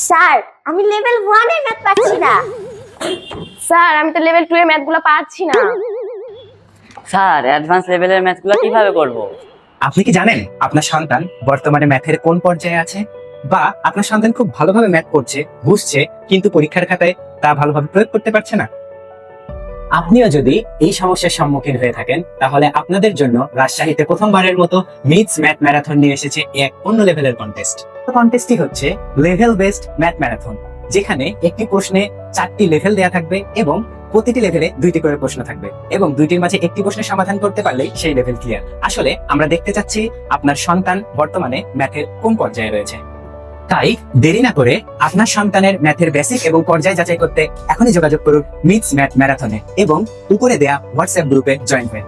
Sir, আমি level 1 এর math পাচ্ছি না। স্যার আমি তো লেভেল 2 এর ম্যাথগুলো পারছি না। স্যার অ্যাডভান্স লেভেলের ম্যাথগুলো কিভাবে করব? আপনি কি জানেন আপনার সন্তান বর্তমানে ম্যাথের কোন পর্যায়ে আছে? বা আপনার সন্তান খুব ভালোভাবে ম্যাথ করছে, বুঝছে, কিন্তু পরীক্ষার খাতায় তা ভালোভাবে প্রয়োগ করতে পারছে না? আপনিও যদি এই সমস্যার সম্মুখীন হয়ে থাকেন, তাহলে আপনাদের জন্য রাজশাহীতে প্রথমবারের মতো মিথস ম্যাথ ম্যারাথন নিয়ে এসেছে এক অন্য লেভেলের কন্টেস্ট। কন্টেস্টটি হচ্ছে লেভেল বেসড ম্যাথ ম্যারাথন, যেখানে একটি প্রশ্নে 4টি লেভেল দেয়া থাকবে এবং প্রতিটি লেভেলে 2টি করে প্রশ্ন থাকবে এবং 2টির মাঝে একটি প্রশ্নের সমাধান করতে পারলেই সেই লেভেল ক্লিয়ার। আসলে আমরা দেখতে চাচ্ছি আপনার সন্তান বর্তমানে ম্যাথের কোন পর্যায়ে রয়েছে। তাই দেরি না করে আপনার সন্তানের ম্যাথের বেসিক এবং পর্যায় যাচাই করতে এখনই যোগাযোগ করুন মিথস ম্যাথ ম্যারাথনে এবং উপরে দেয়া হোয়াটসঅ্যাপ গ্রুপে জয়েন করুন।